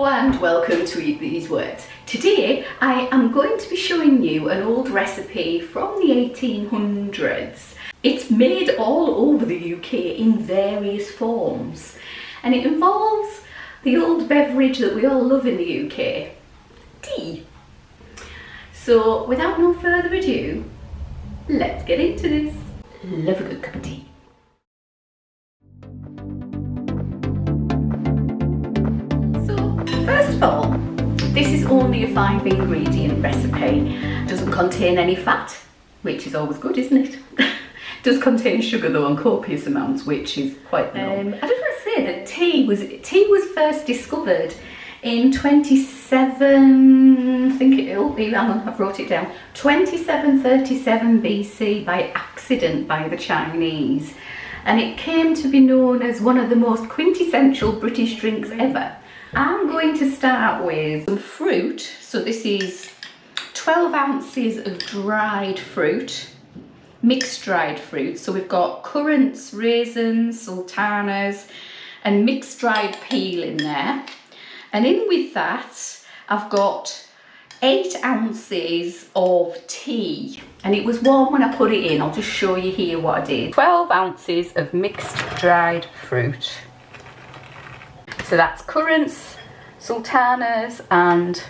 Hello and welcome to Eat These Words. Today I am going to be showing you an old recipe from the 1800s. It's made all over the UK in various forms and it involves the old beverage that we all love in the UK, tea. So without no further ado, let's get into this. Love a good cup of tea. First of all, this is only a 5-ingredient recipe. Doesn't contain any fat, which is always good, isn't it? Does contain sugar though, and copious amounts, which is quite normal. I just want to say that tea was first discovered in 27, I've wrote it down, 2737 BC by accident by the Chinese, and it came to be known as one of the most quintessential British drinks ever. I'm going to start with some fruit. So this is 12 ounces of dried fruit, mixed dried fruit. So we've got currants, raisins, sultanas and mixed dried peel in there. And in with that, I've got 8 ounces of tea. And it was warm when I put it in. I'll just show you here what I did. 12 ounces of mixed dried fruit. So that's currants, sultanas and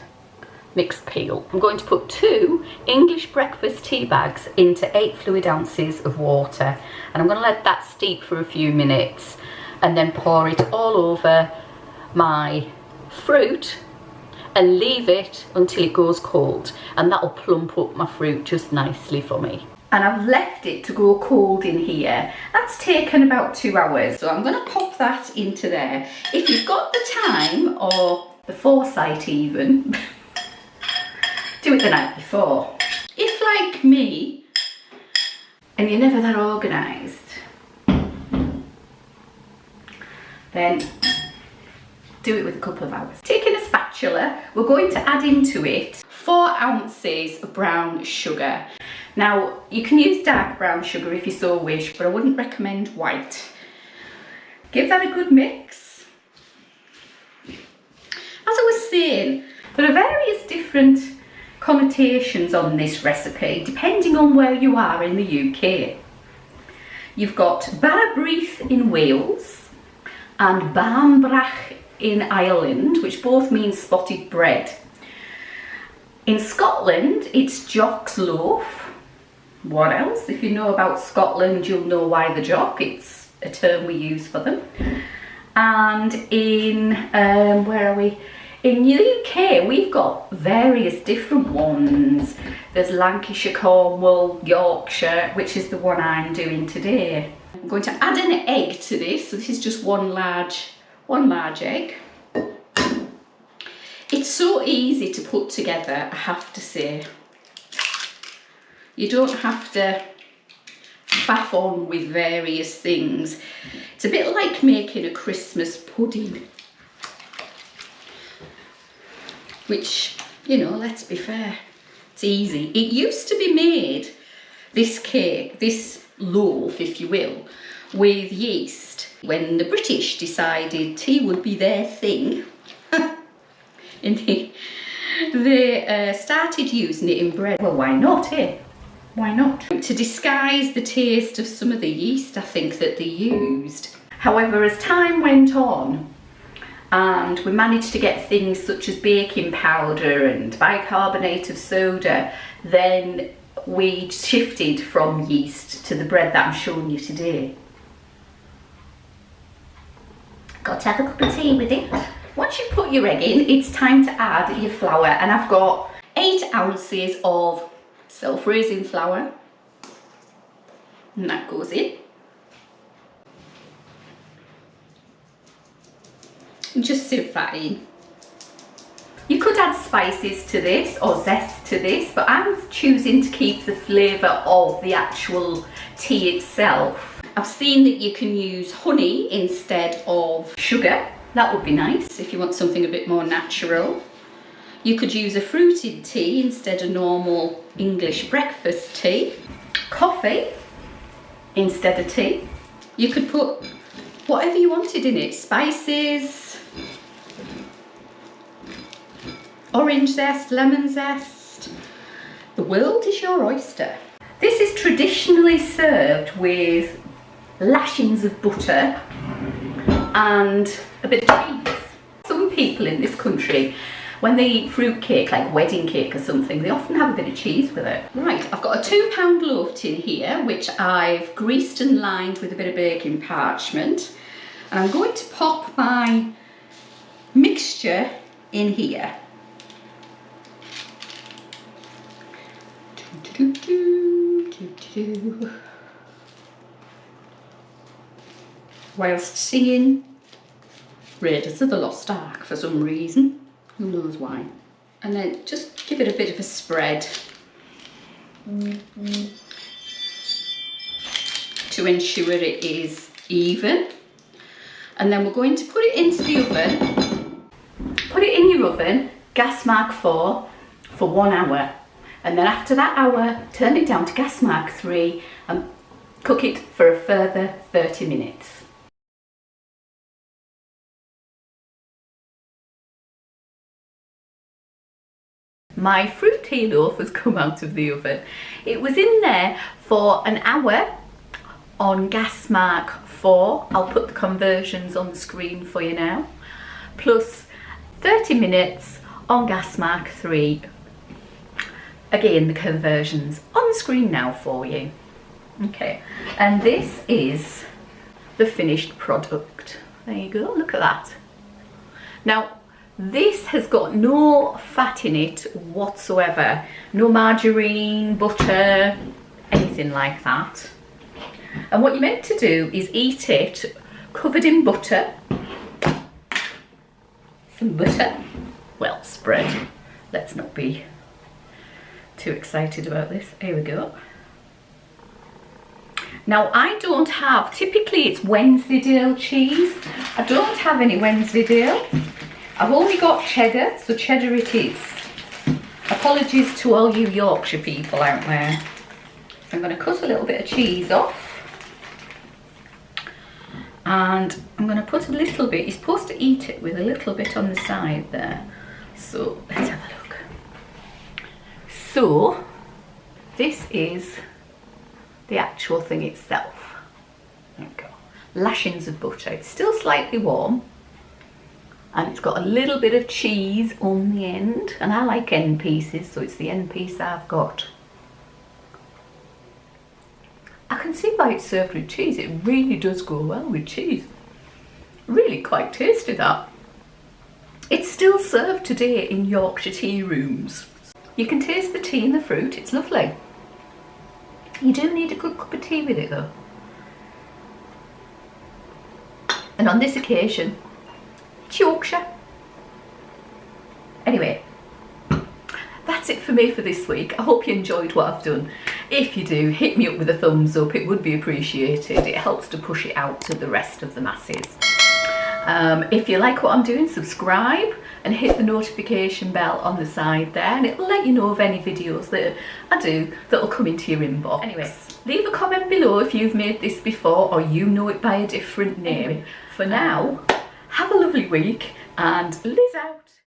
mixed peel. I'm going to put 2 English breakfast tea bags into 8 fluid ounces of water, and I'm going to let that steep for a few minutes and then pour it all over my fruit and leave it until it goes cold, and that'll plump up my fruit just nicely for me. And I've left it to go cold in here. That's taken about 2 hours. So I'm going to pop that into there. If you've got the time or the foresight even, do it the night before. If like me, and you're never that organised, then do it with a couple of hours. Taking a spatula, we're going to add into it 4 ounces of brown sugar. Now, you can use dark brown sugar if you so wish, but I wouldn't recommend white. Give that a good mix. As I was saying, there are various different connotations on this recipe, depending on where you are in the UK. You've got Barbrith in Wales and Barmbrach in Ireland, which both mean spotted bread. In Scotland, it's Jock's Loaf. What else? If you know about Scotland, you'll know why the jock. It's a term we use for them. And in, where are we? In the UK, we've got various different ones. There's Lancashire, Cornwall, Yorkshire, which is the one I'm doing today. I'm going to add an egg to this. So this is just one large egg. It's so easy to put together, I have to say. You don't have to faff on with various things. It's a bit like making a Christmas pudding, which, you know, let's be fair, it's easy. It used to be made, this cake, this loaf, if you will, with yeast. When the British decided tea would be their thing, and they started using it in bread. Well, why not, eh? Why not? To disguise the taste of some of the yeast, I think, that they used. However, as time went on and we managed to get things such as baking powder and bicarbonate of soda, then we shifted from yeast to the bread that I'm showing you today. Got to have a cup of tea with it. Once you've put your egg in, it's time to add your flour, and I've got 8 ounces of self-raising flour, and that goes in. And just sieve that in. You could add spices to this or zest to this, but I'm choosing to keep the flavour of the actual tea itself. I've seen that you can use honey instead of sugar. That would be nice if you want something a bit more natural. You could use a fruited tea instead of normal English breakfast tea. Coffee instead of tea. You could put whatever you wanted in it, spices, orange zest, lemon zest. The world is your oyster. This is traditionally served with lashings of butter and a bit of cheese. Some people in this country, when they eat fruit cake, like wedding cake or something, they often have a bit of cheese with it. Right, I've got a £2 loaf tin here, which I've greased and lined with a bit of baking parchment. And I'm going to pop my mixture in here. Whilst singing Raiders of the Lost Ark for some reason, who knows why. And then just give it a bit of a spread to ensure it is even. And then we're going to put it into the oven. Put it in your oven, gas mark 4, for 1 hour. And then after that hour, turn it down to gas mark 3 and cook it for a further 30 minutes. My fruit tea loaf has come out of the oven. It was in there for an hour on gas mark 4. I'll put the conversions on the screen for you now. Plus 30 minutes on gas mark 3. Again, the conversions on the screen now for you. Okay, and this is the finished product. There you go, look at that. Now, this has got no fat in it whatsoever. No margarine, butter, anything like that. And what you're meant to do is eat it covered in butter. Some butter, well spread. Let's not be too excited about this. Here we go. Now I don't have, typically it's Wensleydale cheese. I don't have any Wensleydale. I've only got cheddar, so cheddar it is. Apologies to all you Yorkshire people out there. So I'm going to cut a little bit of cheese off. And I'm going to put a little bit, you're supposed to eat it with a little bit on the side there. So let's have a look. So this is the actual thing itself. There we go. Lashings of butter. It's still slightly warm. And it's got a little bit of cheese on the end. And I like end pieces, so it's the end piece I've got. I can see why it's served with cheese. It really does go well with cheese. Really quite tasty, that. It's still served today in Yorkshire tea rooms. You can taste the tea and the fruit. It's lovely. You do need a good cup of tea with it though. And on this occasion, it's Yorkshire. Anyway, that's it for me for this week. I hope you enjoyed what I've done. If you do, hit me up with a thumbs up. It would be appreciated. It helps to push it out to the rest of the masses. If you like what I'm doing, subscribe and hit the notification bell on the side there, and it'll let you know of any videos that I do that'll come into your inbox. Anyway, leave a comment below if you've made this before or you know it by a different name. Anyway, for now, have a lovely week and Liz out.